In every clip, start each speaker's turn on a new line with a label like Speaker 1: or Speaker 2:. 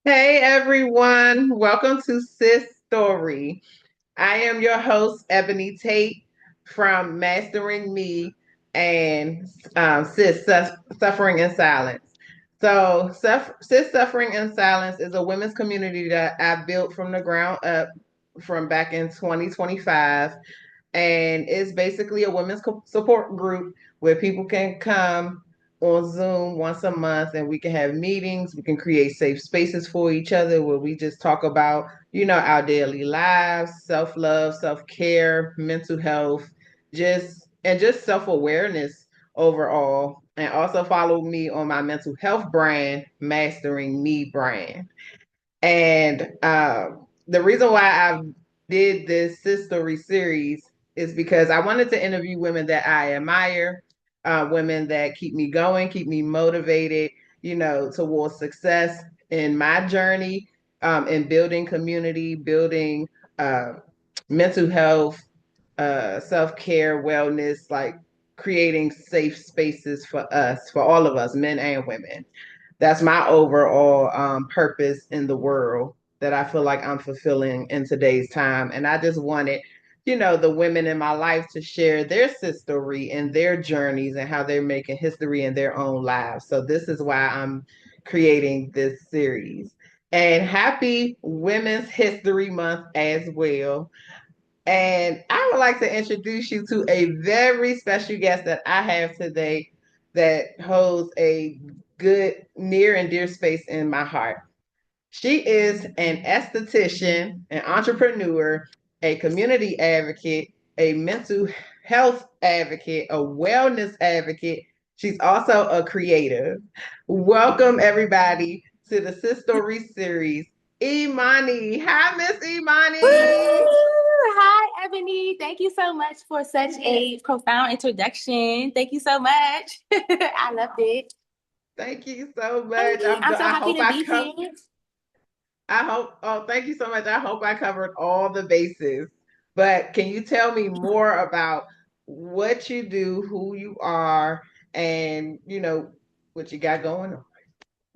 Speaker 1: Hey everyone, welcome to SIS-STORY. I am your host, Ebony Tate from Mastering Me and Suffering in Silence. SIS Suffering in Silence is a women's community that I built from the ground up from back in 2025. And it's basically a women's support group where people can come on Zoom once a month and we can have meetings. We can create safe spaces for each other where we just talk about, our daily lives, self-love, self-care, mental health, just self-awareness overall. And also follow me on my mental health brand, Mastering Me brand. And the reason why I did this Story series is because I wanted to interview women that I admire, women that keep me going, keep me motivated, towards success in my journey, in building community, building uh, mental health, self-care, wellness, like creating safe spaces for us, for all of us, men and women. That's my overall purpose in the world that I feel like I'm fulfilling in today's time. And I just wanted, the women in my life to share their story and their journeys and how they're making history in their own lives. So this is why I'm creating this series. And happy Women's History Month as well. And I would like to introduce you to a very special guest that I have today that holds a good, near and dear space in my heart. She is an esthetician, an entrepreneur, a community advocate, a mental health advocate, a wellness advocate. She's also a creative. Welcome, everybody, to the Sis Story series. Imani. Hi, Miss
Speaker 2: Woo!
Speaker 1: Imani.
Speaker 2: Hi, Ebony. Thank you so much for such a profound introduction. Thank you so much. I loved it.
Speaker 1: Thank you so much.
Speaker 2: Hey, I'm so
Speaker 1: I
Speaker 2: happy
Speaker 1: hope
Speaker 2: to be here.
Speaker 1: I hope, oh, thank you so much. I hope I covered all the bases. But can you tell me more about what you do, who you are, and, what you got going on?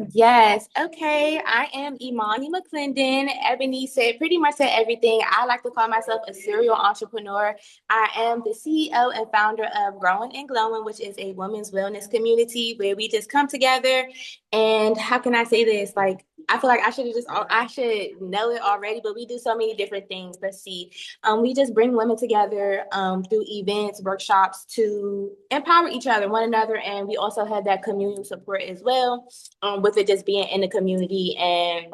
Speaker 2: Yes. Okay. I am Imani McClendon. Ebony said pretty much said everything. I like to call myself a serial entrepreneur. I am the CEO and founder of Growing and Glowing, which is a women's wellness community where we just come together. And how can I say this? Like, I feel like I should know it already, but we do so many different things. Let's see. We just bring women together through events, workshops to empower each other, one another. And we also have that communal support as well, with it just being in the community and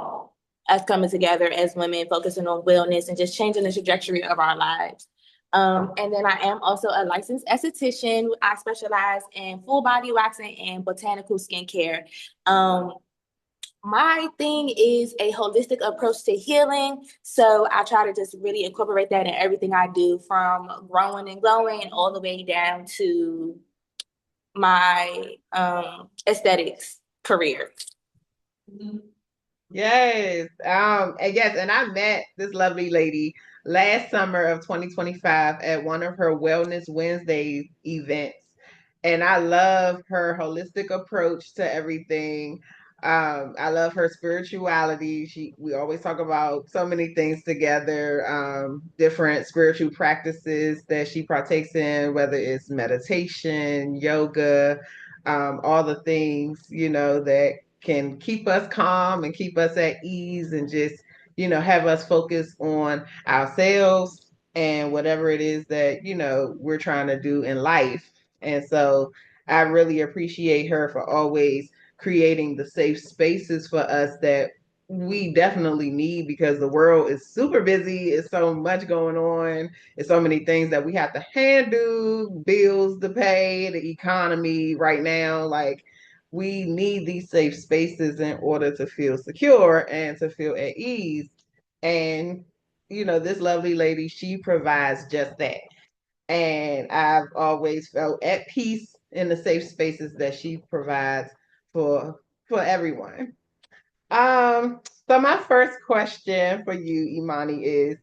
Speaker 2: us coming together as women, focusing on wellness and just changing the trajectory of our lives. And then I am also a licensed esthetician. I specialize in full body waxing and botanical skincare. Um, my thing is a holistic approach to healing. So I try to just really incorporate that in everything I do, from growing and glowing and all the way down to my aesthetics career.
Speaker 1: Yes. And I met this lovely lady last summer of 2025 at one of her Wellness Wednesday events. And I love her holistic approach to everything. I love her spirituality. We always talk about so many things together, different spiritual practices that she partakes in, whether it's meditation, yoga, all the things, that can keep us calm and keep us at ease and just, have us focus on ourselves and whatever it is that, we're trying to do in life. And so I really appreciate her for always creating the safe spaces for us that we definitely need because the world is super busy. It's so much going on. It's so many things that we have to handle, bills to pay, the economy right now. Like, we need these safe spaces in order to feel secure and to feel at ease. And, this lovely lady, she provides just that. And I've always felt at peace in the safe spaces that she provides for for everyone. Um, so my first question for you, Imani, is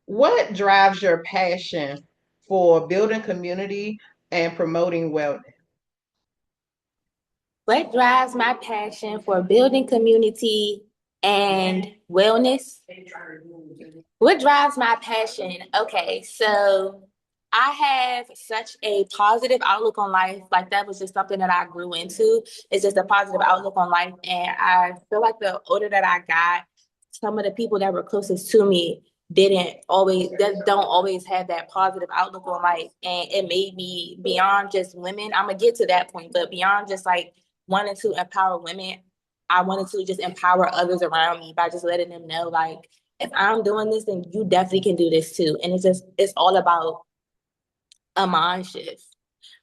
Speaker 1: what drives your passion for building community and promoting wellness?
Speaker 2: What drives my passion for building community? and wellness. What drives my passion? Okay, so I have such a positive outlook on life. Like that was just something that I grew into. It's just a positive outlook on life. And I feel like the older that I got, some of the people that were closest to me that don't always have that positive outlook on life. And it made me beyond just women. I'm gonna get to that point, but beyond just like wanting to empower women, I wanted to just empower others around me by just letting them know like if I'm doing this, then you definitely can do this too. And it's all about a mind shift.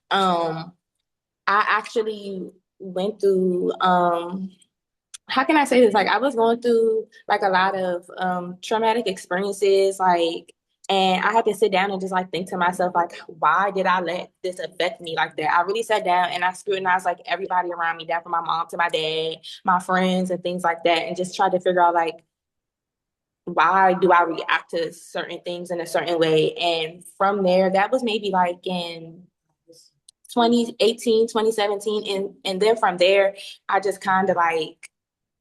Speaker 2: Um, I actually went through how can I say this? Like I was going through like a lot of traumatic experiences, like and I had to sit down and just like think to myself, like, why did I let this affect me like that? I really sat down and I scrutinized like everybody around me, down from my mom to my dad, my friends and things like that, and just tried to figure out like why do I react to certain things in a certain way? And from there, that was maybe like in 2018, 2017. And then from there, I just kind of like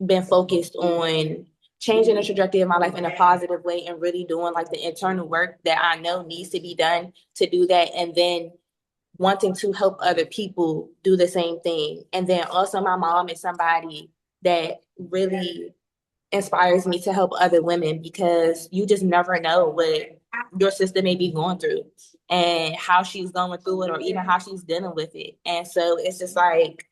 Speaker 2: been focused on changing the trajectory of my life in a positive way and really doing like the internal work that I know needs to be done to do that. And then wanting to help other people do the same thing. And then also my mom is somebody that really inspires me to help other women because you just never know what your sister may be going through and how she's going through it or even how she's dealing with it. And so it's just like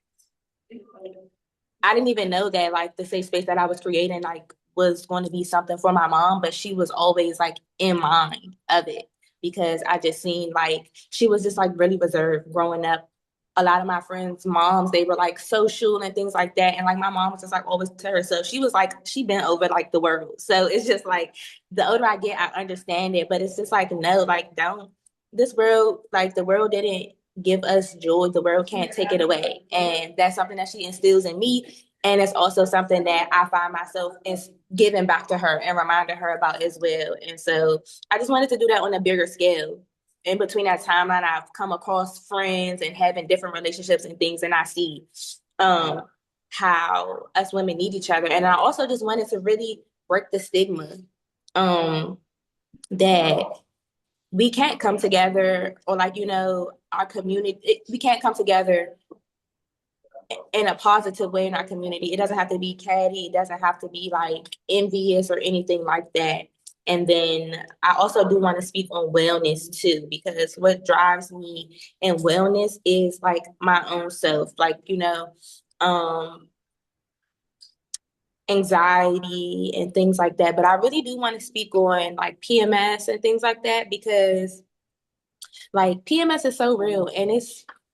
Speaker 2: I didn't even know that like the safe space that I was creating like was going to be something for my mom, but she was always like in mind of it because I just seen like she was just like really reserved growing up. A lot of my friends' moms, they were like social and things like that. And like my mom was just like always to herself. She was like, she been over like the world. So it's just like the older I get, I understand it. But it's just like, no, like don't this world, like the world didn't give us joy. The world can't take it away. And that's something that she instills in me. And it's also something that I find myself is giving back to her and reminding her about as well. And so I just wanted to do that on a bigger scale. In between that timeline, I've come across friends and having different relationships and things, and I see um, how us women need each other. And I also just wanted to really break the stigma um, that we can't come together or like our community we can't come together in a positive way in our community. It doesn't have to be catty, it doesn't have to be like envious or anything like that. And then I also do want to speak on wellness too, because what drives me in wellness is like my own self, like um anxiety and things like that. But I really do want to speak on like PMS and things like that because like PMS is so real and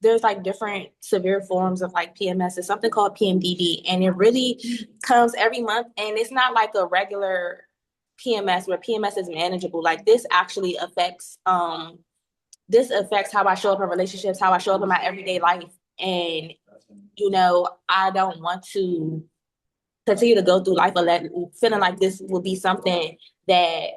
Speaker 2: there's like different severe forms of like PMS. It's something called PMDD and it really comes every month and it's not like a regular PMS where PMS is manageable. Like this affects how I show up in relationships, how I show up in my everyday life. And I don't want to continue to go through life feeling like this will be something that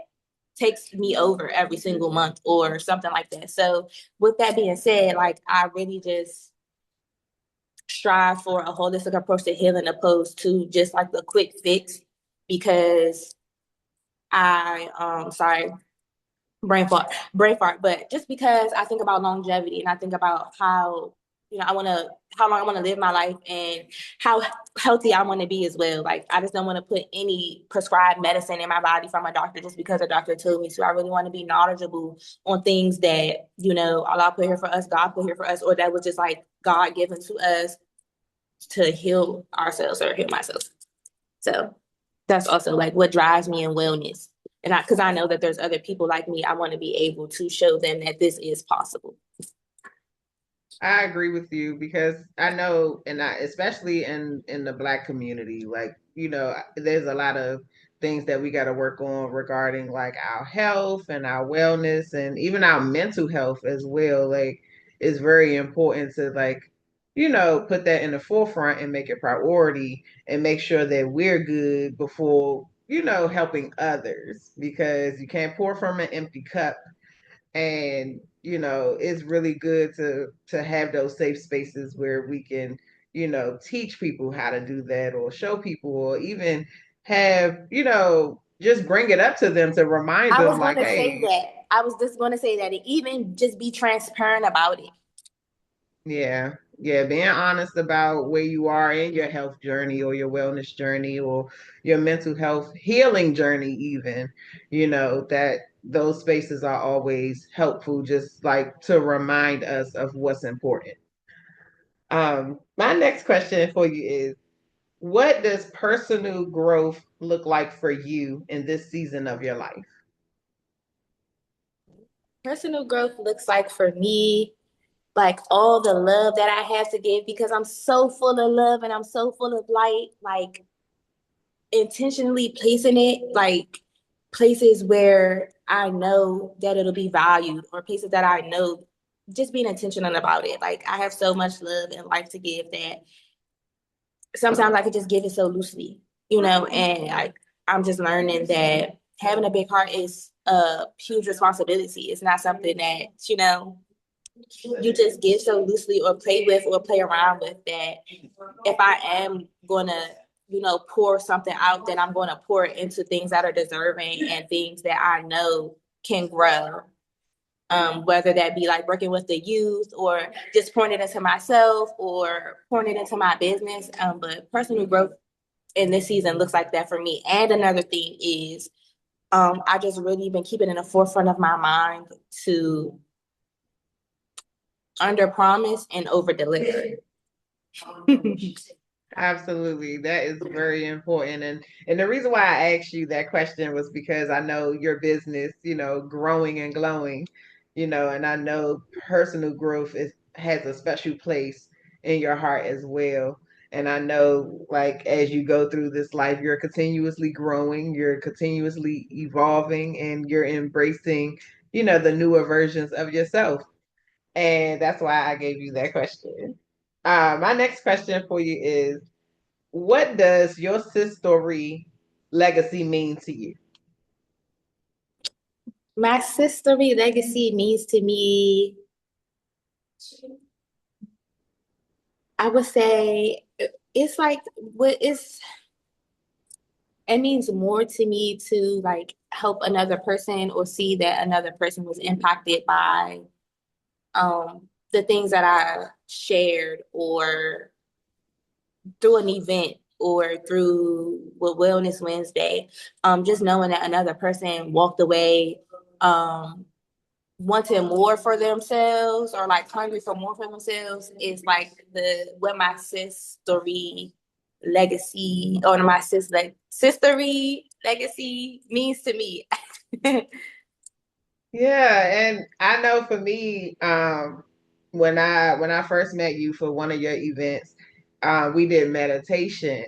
Speaker 2: takes me over every single month or something like that. So with that being said, like I really just strive for a holistic approach to healing opposed to just like the quick fix because sorry, brain fart, but just because I think about longevity and I think about how how long I want to live my life and how healthy I want to be as well. Like I just don't want to put any prescribed medicine in my body from a doctor just because a doctor told me to. I really want to be knowledgeable on things that, Allah put here for us, God put here for us, or that was just like God given to us to heal ourselves or heal myself. So that's also like what drives me in wellness. And because I know that there's other people like me, I want to be able to show them that this is possible.
Speaker 1: I agree with you because I know, and especially in the Black community, like there's a lot of things that we got to work on regarding like our health and our wellness and even our mental health as well. Like, it's very important to like put that in the forefront and make it priority and make sure that we're good before helping others because you can't pour from an empty cup. And it's really good to have those safe spaces where we can teach people how to do that or show people or even have, just bring it up to them to remind
Speaker 2: I
Speaker 1: them
Speaker 2: was going
Speaker 1: like,
Speaker 2: to say
Speaker 1: hey,
Speaker 2: that. I was just going to say that. Even just be transparent about it.
Speaker 1: yeah, yeah, being honest about where you are in your health journey or your wellness journey or your mental health healing journey, even, that those spaces are always helpful, just like to remind us of what's important. My next question for you is, what does personal growth look like for you in this season of your life?
Speaker 2: Personal growth looks like for me, like all the love that I have to give because I'm so full of love and I'm so full of light, like intentionally placing it like places where I know that it'll be valued or places that I know just being intentional about it. Like I have so much love and life to give that sometimes I could just give it so loosely, and I'm just learning that having a big heart is a huge responsibility. It's not something that, you just give so loosely or play with or play around with that if I am gonna, pour something out, then I'm gonna pour it into things that are deserving and things that I know can grow. Whether that be like working with the youth or just pouring it into myself or pouring it into my business. But personal growth in this season looks like that for me. And another thing is I just really been keeping in the forefront of my mind to under promise and over deliver.
Speaker 1: Absolutely. That is very important. And the reason why I asked you that question was because I know your business, growing and glowing, and I know personal growth has a special place in your heart as well. And I know like as you go through this life, you're continuously growing, you're continuously evolving, and you're embracing, the newer versions of yourself. And that's why I gave you that question. My next question for you is, what does your sis story legacy mean to you?
Speaker 2: My sisterly legacy means to me, I would say it's like what is it means more to me to like help another person or see that another person was impacted by the things that I shared or through an event or through Wellness Wednesday. Just knowing that another person walked away wanting more for themselves or like hungry for more for themselves is like the what my sis story legacy or my sistery legacy means to me.
Speaker 1: Yeah, and I know for me, when I first met you for one of your events, we did meditation,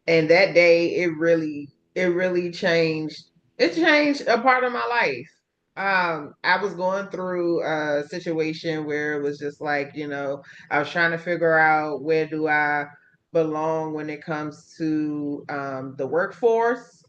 Speaker 1: and that day it really changed a part of my life. I was going through a situation where it was just like, I was trying to figure out where do I belong when it comes to the workforce.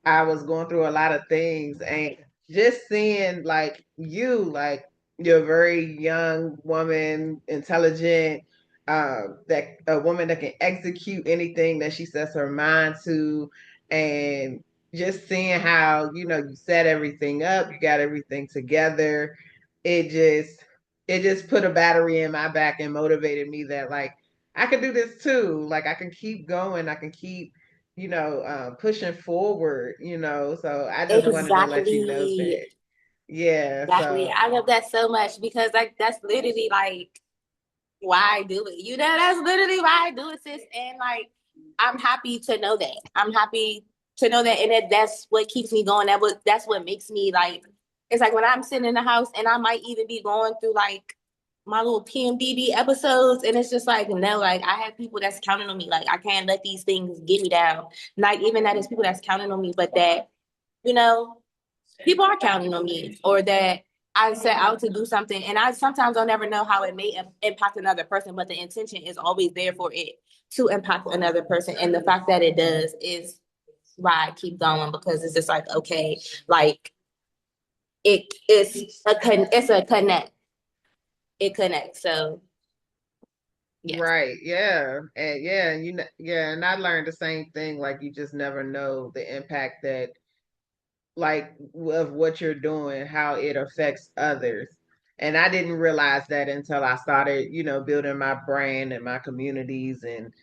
Speaker 1: I was going through a lot of things, and just seeing like you're a very young woman, intelligent, that a woman that can execute anything that she sets her mind to, and just seeing how, you set everything up, you got everything together. It just it just put a battery in my back and motivated me that like I can do this too. Like I can keep going, I can keep pushing forward, So I just wanted to let you know
Speaker 2: Exactly.
Speaker 1: that. Yeah,
Speaker 2: Exactly.
Speaker 1: so
Speaker 2: I love that so much because like that's literally like why I do it. That's literally why I do it, sis. And like I'm happy to know that. I'm happy to know that and that's what keeps me going. That's what makes me like it's like when I'm sitting in the house and I might even be going through like my little PMDD episodes and it's just like no, like I have people that's counting on me. Like I can't let these things get me down. Like even that is people that's counting on me, but that, you know, people are counting on me or that I set out to do something and I sometimes don't ever know how it may impact another person, but the intention is always there for it to impact another person. And the fact that it does is why I keep going because it's just like, okay, like it's a connect. It connects. So Yes.
Speaker 1: Right. Yeah. And yeah, and yeah, and I learned the same thing. Like you just never know the impact that like of what you're doing, how it affects others. And I didn't realize that until I started, building my brand and my communities and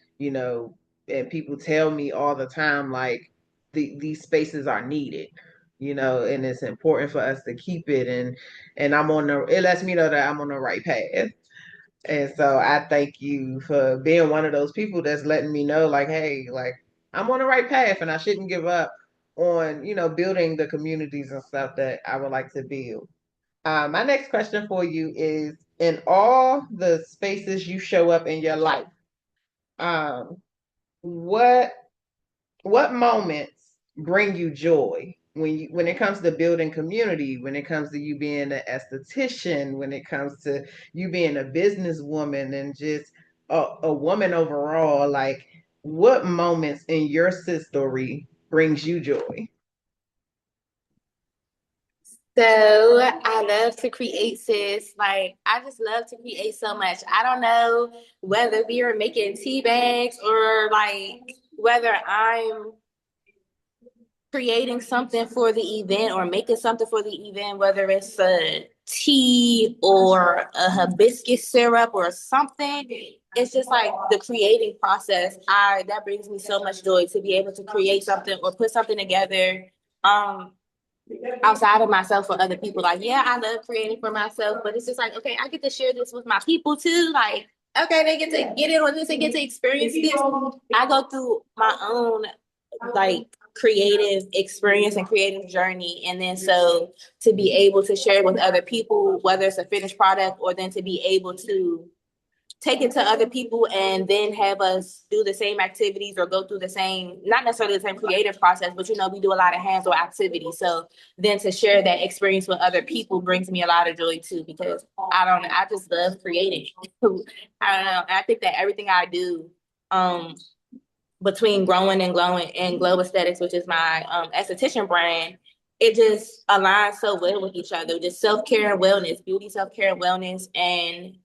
Speaker 1: people tell me all the time like these spaces are needed, and it's important for us to keep it and it lets me know that I'm on the right path. And so I thank you for being one of those people that's letting me know, like, hey, like I'm on the right path and I shouldn't give up on, building the communities and stuff that I would like to build. My next question for you is in all the spaces you show up in your life, um, what what moments bring you joy when it comes to building community, when it comes to you being an esthetician, when it comes to you being a businesswoman and just a woman overall, like what moments in your sis story brings you joy?
Speaker 2: So I love to create, sis. Like I just love to create so much. I don't know whether we are making tea bags or like whether I'm creating something for the event or making something for the event, whether it's a tea or a hibiscus syrup or something. It's just like the creating process. I that brings me so much joy to be able to create something or put something together. Um, Outside of myself for other people. Like, yeah, I love creating for myself, but it's just like, okay, I get to share this with my people too. Like, okay, they get to get in on this, they get to experience this. I go through my own like creative experience and creative journey. And then so to be able to share it with other people, whether it's a finished product or then to be able to take it to other people and then have us do the same activities or go through the same, not necessarily the same creative process, but we do a lot of hands-on activities. So then to share that experience with other people brings me a lot of joy too, because I just love creating. I don't know. I think that everything I do, um, between growing and glowing and glow aesthetics, which is my esthetician brand, it just aligns so well with each other. Just self-care and wellness, beauty, self-care and wellness, and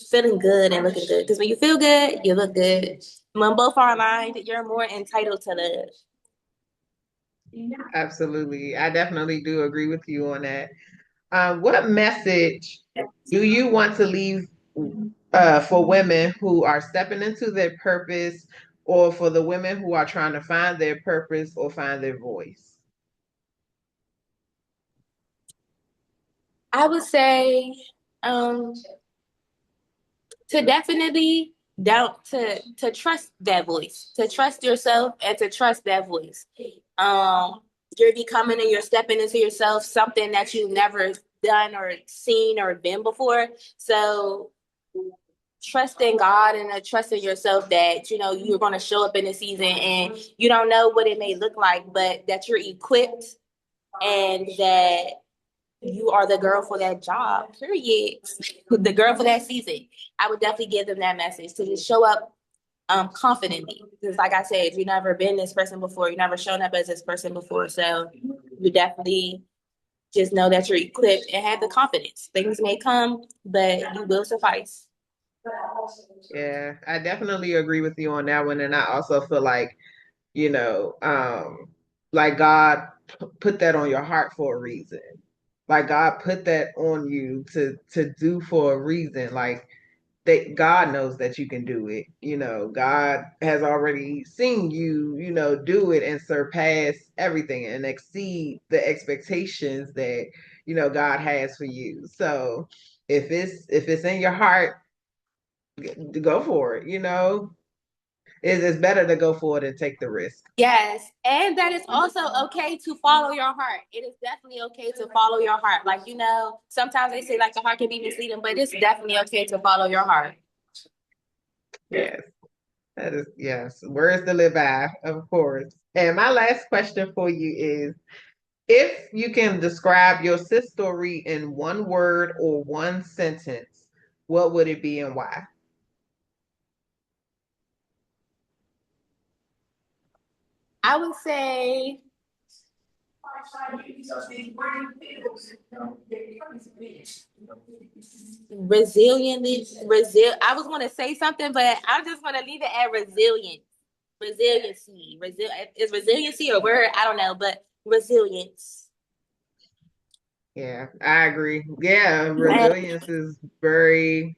Speaker 2: feeling good and looking good. Because when you feel good, you look good. When both are aligned, you're more entitled to love.
Speaker 1: Absolutely. I definitely do agree with you on that. What message do you want to leave for women who are stepping into their purpose or for the women who are trying to find their purpose or find their voice?
Speaker 2: I would say um, to definitely don't to trust that voice, to trust yourself and to trust that voice. Um, you're becoming and you're stepping into yourself something that you've never done or seen or been before. So trust in God and trust in yourself that you're going to show up in the season and you don't know what it may look like, but that you're equipped and that you are the girl for that job. Period. The girl for that season. I would definitely give them that message to just show up confidently. Because like I said, you've never been this person before. You've never shown up as this person before. So you definitely just know that you're equipped and have the confidence. Things may come, but you will suffice.
Speaker 1: Yeah, I definitely agree with you on that one. And I also feel you know, like God put that on your heart for a reason. Like God put that on you to do for a reason. Like that God knows that you can do it. God has already seen you, do it and surpass everything and exceed the expectations that, God has for you. So if it's in your heart, go for it, it's better to go for it and take the risk.
Speaker 2: Yes, and that is also okay to follow your heart. It is definitely okay to follow your heart. Like, sometimes they say like the heart can be misleading, but it's definitely okay to follow your heart.
Speaker 1: Yes, that is, yes, words to live by, of course. And my last question for you is if you can describe your sis story in one word or one sentence, what would it be and why?
Speaker 2: I would say I was going to say something, but I'm just going to leave it at resilience. Resiliency. Is resiliency a word? I don't know, but resilience.
Speaker 1: Yeah, I agree. Yeah,
Speaker 2: And
Speaker 1: resilience is very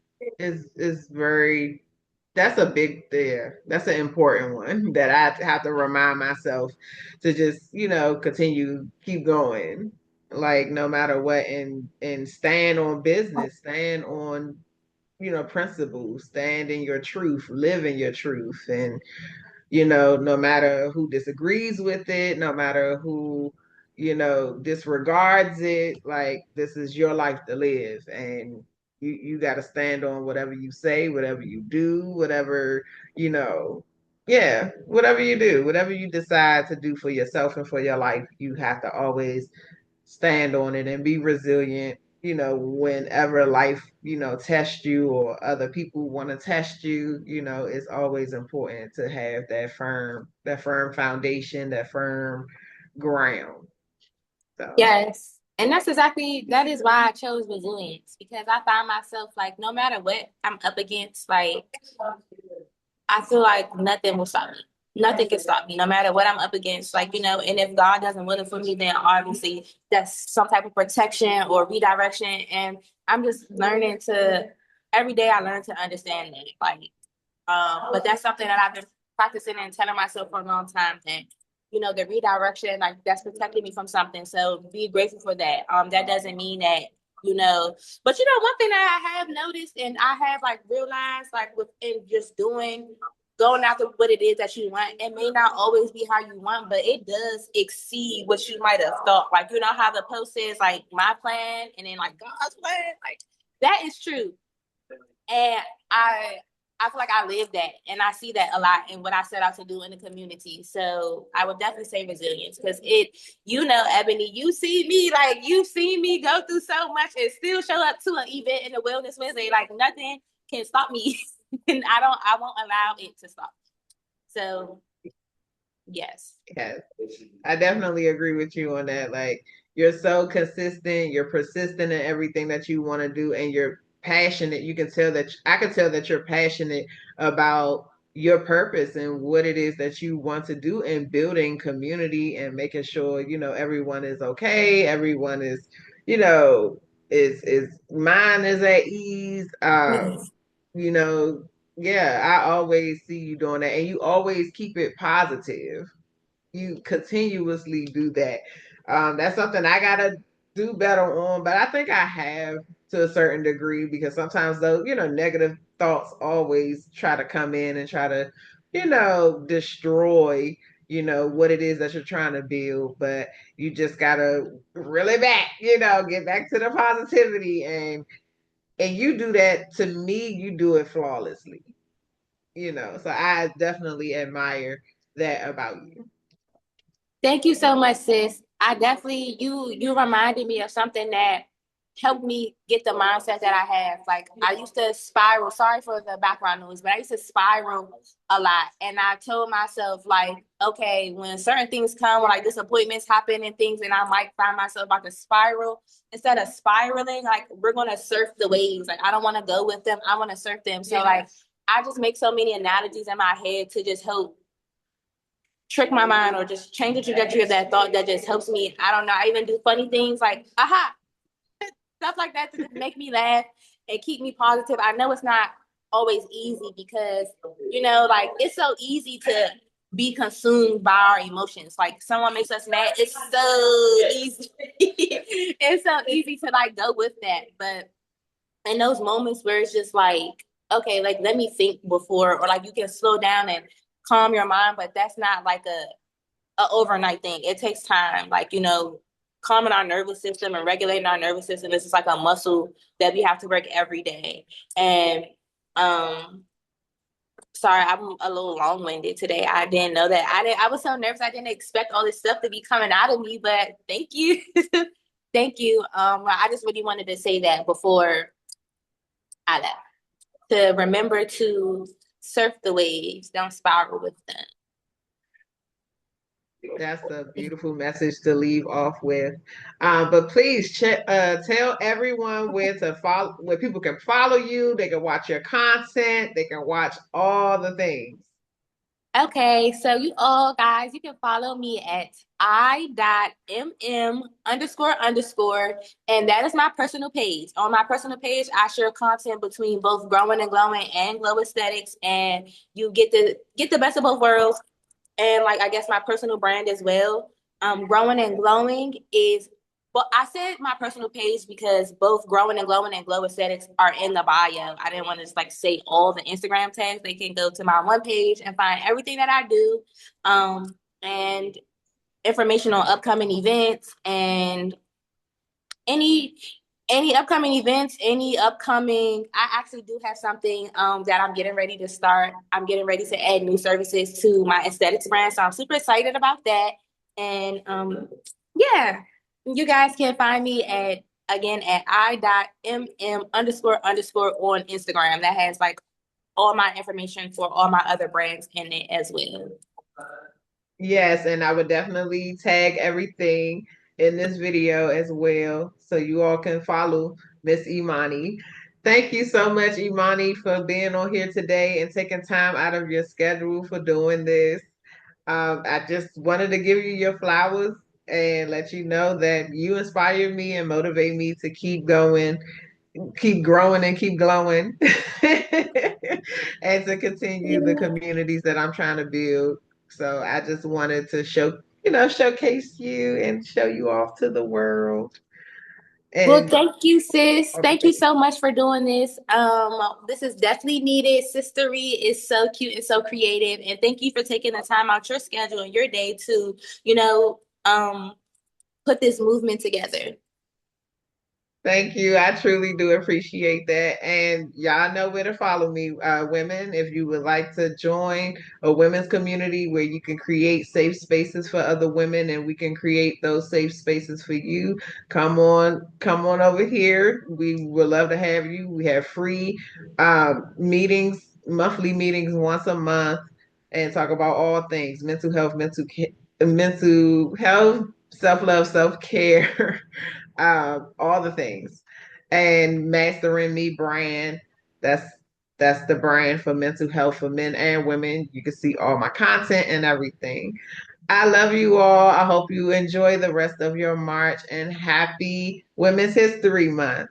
Speaker 1: that's a big there. That's an important one that I have to remind myself to just, continue, keep going. Like no matter what, and stand on business, stand on, principles, stand in your truth, live in your truth. And no matter who disagrees with it, no matter who, disregards it, like this is your life to live. And you got to stand on whatever you say, whatever you do, whatever, you know, yeah, whatever you do, whatever you decide to do for yourself and for your life, you have to always stand on it and be resilient, whenever life, tests you or other people want to test you, it's always important to have that firm foundation, that firm ground. So
Speaker 2: yes. And that is why I chose resilience because I find myself like, no matter what I'm up against, like, I feel like nothing will stop me. Nothing can stop me, no matter what I'm up against. Like, and if God doesn't will it for me, then obviously that's some type of protection or redirection. And I'm just learning every day I learn to understand that. Like, but that's something that I've been practicing and telling myself for a long time that, the redirection, like that's protecting me from something. So be grateful for that. That doesn't mean that, but one thing that I have noticed and I have like realized like within just going after what it is that you want, it may not always be how you want, but it does exceed what you might have thought. Like, how the post says like my plan and then like God's plan, like that is true. And I feel like I live that and I see that a lot in what I set out to do in the community. So I would definitely say resilience because Ebony, you've seen me go through so much and still show up to an event in the Wellness Wednesday. Like nothing can stop me. And I won't allow it to stop me. So yes.
Speaker 1: yes, I definitely agree with you on that. Like you're so consistent, you're persistent in everything that you want to do, and you're passionate. You can tell that I can tell that you're passionate about your purpose and what it is that you want to do in building community and making sure, everyone is okay, everyone is, is mind is at ease.
Speaker 2: Yes.
Speaker 1: You know, yeah, I always see you doing that, and you always keep it positive. You continuously do that. That's something I gotta do better on, but I think I have to a certain degree because sometimes those, negative thoughts always try to come in and try to, destroy, what it is that you're trying to build. But you just gotta reel it back, get back to the positivity and you do that to me, you do it flawlessly, So I definitely admire that about you.
Speaker 2: Thank you so much, sis. I definitely you reminded me of something that helped me get the mindset that I have. Like I used to spiral. Sorry for the background noise, but I used to spiral a lot. And I told myself, like, okay, when certain things come, like disappointments happen and things, and I might find myself about to spiral. Instead of spiraling, like we're gonna surf the waves. Like I don't want to go with them. I want to surf them. So like I just make so many analogies in my head to just help trick my mind or just change the trajectory of that thought that just helps me. I don't know. I even do funny things like, aha, stuff like that to make me laugh and keep me positive. I know it's not always easy because, like it's so easy to be consumed by our emotions. Like someone makes us mad, it's so easy. It's so easy to like go with that. But in those moments where it's just like, okay, like let me think before, or like you can slow down and calm your mind, but that's not like a overnight thing. It takes time. Like, calming our nervous system and regulating our nervous system is just like a muscle that we have to work every day. And sorry, I'm a little long-winded today. I didn't know that. I was so nervous. I didn't expect all this stuff to be coming out of me, but thank you. Thank you. I just really wanted to say that before I left. To remember to surf the waves, don't spiral with them.
Speaker 1: That's a beautiful message to leave off with. But please tell everyone where to follow, where people can follow you. They can watch your content. They can watch all the things.
Speaker 2: Okay, so you all guys, you can follow me at I.mm underscore, and that is my personal page. On my personal page, I share content between both growing and glowing and glow aesthetics, and you get the best of both worlds. And like I guess my personal brand as well. Growing and glowing is well, I said my personal page because both growing and glowing and glow aesthetics are in the bio. I didn't want to just like say all the Instagram tags. They can go to my one page and find everything that I do, and information on upcoming events and any any upcoming events, any upcoming I actually do have something that I'm getting ready to start. I'm getting ready to add new services to my aesthetics brand. So I'm super excited about that. And yeah, you guys can find me at again at I.mm underscore on Instagram. That has like all my information for all my other brands in it as well.
Speaker 1: Yes, and I would definitely tag everything in this video as well, so you all can follow Miss Imani. Thank you so much, Imani, for being on here today and taking time out of your schedule for doing this. I just wanted to give you your flowers and let you know that you inspire me and motivate me to keep going, keep growing, and keep glowing, and to continue the communities that I'm trying to build. So I just wanted to showcase you and show you off to the world.
Speaker 2: Well,
Speaker 1: And
Speaker 2: thank you, sis. Thank you so much for doing this. This is definitely needed. Sistery is so cute and so creative. And thank you for taking the time out your schedule and your day to, put this movement together.
Speaker 1: thank you. I truly do appreciate that. And y'all know where to follow me, women. If you would like to join a women's community where you can create safe spaces for other women and we can create those safe spaces for you, come on over here. We would love to have you. We have free meetings, monthly meetings once a month, and talk about all things mental health, self-love, self-care. All the things. And Mastering Me brand, that's that's the brand for mental health for men and women. You can see all my content and everything. I love you all. I hope you enjoy the rest of your March and happy Women's History Month.